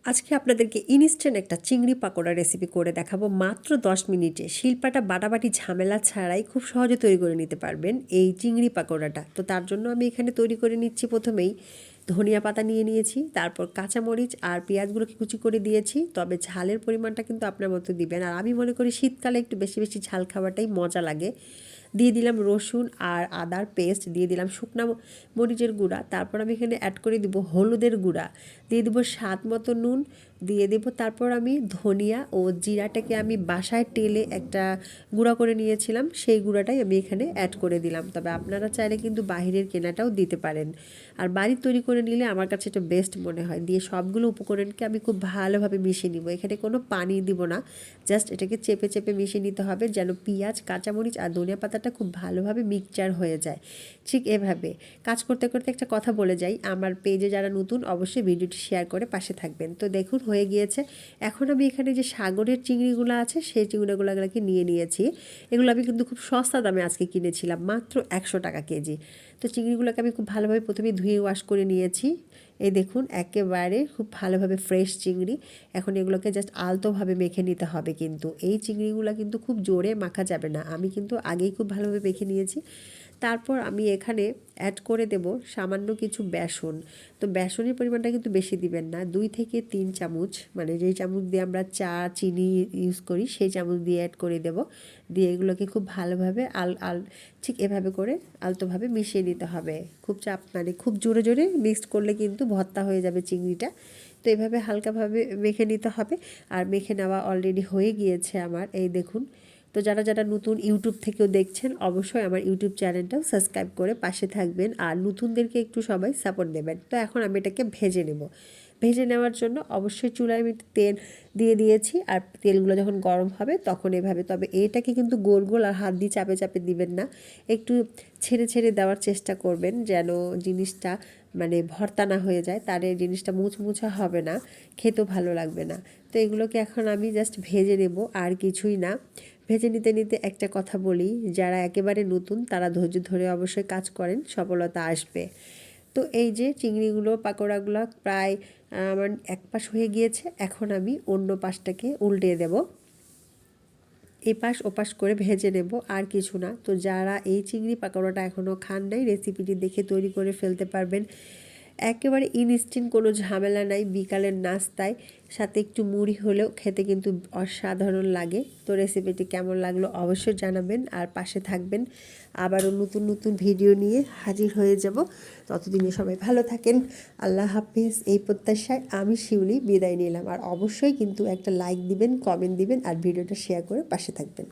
আজকে আপনাদেরকে ইনস্ট্যান্ট একটা চিংড়ি পাকোড়া রেসিপি করে দেখাবো মাত্র 10 মিনিটে। শিলপাটা বাটাবাটি ঝামেলা ছাড়াই খুব সহজে তৈরি করে নিতে পারবেন এই চিংড়ি পাকোড়াটা। তো তার জন্য আমি এখানে তৈরি করে নিচ্ছি। প্রথমেই ধনিয়া পাতা নিয়ে নিয়েছি, তারপর কাঁচামরিচ আর পেঁয়াজগুলোকে কুচি করে দিয়েছি। তবে ঝালের পরিমাণটা কিন্তু আপনার মতো দিবেন। আর আমি মনে করি শীতকালে একটু বেশি বেশি ঝাল খাওয়াটাই মজা লাগে। দিয়ে দিলাম রসুন আর আদার পেস্ট, দিয়ে দিলাম শুকনা মরিচের গুঁড়া, তারপর আমি এখানে অ্যাড করে দিব হলুদের গুঁড়া, দিয়ে দেবো স্বাদ মতো নুন, দিয়ে দেবো তারপর আমি ধনিয়া ও জিরাটাকে আমি বাসায় টেলে একটা গুঁড়া করে নিয়েছিলাম, সেই গুঁড়াটাই আমি এখানে অ্যাড করে দিলাম। তবে আপনারা চাইলে কিন্তু বাহিরের কেনাটাও দিতে পারেন, আর বাড়ির তৈরি করে নিলে আমার কাছে এটা বেস্ট মনে হয়। দিয়ে সবগুলো উপকরণকে আমি খুব ভালোভাবে মিশিয়ে নিব। এখানে কোনো পানি দিব না, জাস্ট এটাকে চেপে চেপে মিশিয়ে নিতে হবে যেন পেঁয়াজ, কাঁচামরিচ আর ধনিয়া পাতাটা খুব ভালোভাবে মিক্সচার হয়ে যায়। ঠিক এভাবে কাজ করতে করতে একটা কথা বলে যাই, আমার পেজে যারা নতুন অবশ্যই ভিডিওটি শেয়ার করে পাশে থাকবেন। তো দেখুন হয়ে গিয়েছে। এখন আমি এখানে যে সাগরের চিংড়িগুলো আছে সেই চিংড়িগুলোকে নিয়ে নিয়েছি। এগুলো আমি কিন্তু খুব সস্তা দামে আজকে কিনেছিলাম, মাত্র 100 টাকা কেজি। তো চিংড়িগুলোকে আমি খুব ভালোভাবে প্রথমে ধুয়ে ওয়াশ করে নিয়েছি। এই দেখুন একেবারে খুব ভালোভাবে ফ্রেশ চিংড়ি। এখন এগুলোকে জাস্ট আলতোভাবে মেখে নিতে হবে, কিন্তু এই চিংড়িগুলো কিন্তু খুব জোরে মাখা যাবে না। আমি কিন্তু আগেই খুব ভালোভাবে মেখে নিয়েছি। তারপর আমি এখানে অ্যাড করে দেব সামান্য কিছু বেসন। তো বেসনের পরিমাণটা কিন্তু বেশি দিবেন না, 2 থেকে 3 চামচ, মানে যেই চামচ দিয়ে আমরা চা চিনি ইউজ করি সেই চামচ দিয়ে অ্যাড করে দেব। দিয়ে এগুলোকে খুব ভালোভাবে ঠিক এভাবে করে আলতোভাবে মিশিয়ে নিতে হবে। খুব মানে খুব জোরে জোরে মিক্সড করলে কিন্তু ভর্তা হয়ে যাবে চিংড়িটা। তো এভাবে হালকাভাবে মেখে নিতে হবে। আর মেখে নেওয়া অলরেডি হয়ে গিয়েছে আমার, এই দেখুন। তো যারা যারা নতুন ইউটিউব থেকেও দেখছেন অবশ্যই আমার ইউটিউব চ্যানেলটাও সাবস্ক্রাইব করে পাশে থাকবেন, আর নতুনদেরকে একটু সবাই সাপোর্ট দেবেন। তো এখন আমি এটাকে ভেজে নেব। ভেজে নেওয়ার জন্য অবশ্যই চুলায় আমি তেল দিয়ে দিয়েছি, আর তেলগুলো যখন গরম হবে তখন এভাবে, তবে এটাকে কিন্তু গোল গোল আর হাত দিয়ে চাপে চাপে দিবেন না, একটু ছেড়ে ছেড়ে দেওয়ার চেষ্টা করবেন যেন জিনিসটা মানে ভর্তা না হয়ে যায়, তার এই জিনিসটা মুচমুচা হবে না, খেতেও ভালো লাগবে না। তো এগুলোকে এখন আমি জাস্ট ভেজে নেব, আর কিছুই না। ভেজে নিতে নিতে একটা কথা বলি, যারা একেবারে নতুন তারা ধৈর্য ধরে অবশ্যই কাজ করেন, সফলতা আসবে। তো এই যে চিংড়িগুলো পাকোড়াগুলো প্রায় আমার এক পাশ হয়ে গিয়েছে। এখন আমি অন্য পাশটাকে উল্টে দেব, এপাশ ওপাশ করে ভেজে নেব, আর কিছু না। তো যারা এই চিংড়ি পাকোড়াটা এখনও খান নাই, রেসিপিটি দেখে তৈরি করে ফেলতে পারবেন। একেবারে ইনস্ট্যান্ট, কোনো ঝামেলা নাই। বিকালের নাস্তায় সাথে একটু মুড়ি হলেও খেতে কিন্তু অসাধারণ লাগে। তো রেসিপিটি কেমন লাগলো অবশ্যই জানাবেন, আর পাশে থাকবেন। আবারও নতুন নতুন ভিডিও নিয়ে হাজির হয়ে যাব। ততদিনে সবাই ভালো থাকেন। আল্লাহ হাফিজ। এই প্রত্যাশায় আমি শিউলি বিদায় নিলাম। আর অবশ্যই কিন্তু একটা লাইক দিবেন, কমেন্ট দিবেন, আর ভিডিওটা শেয়ার করে পাশে থাকবেন।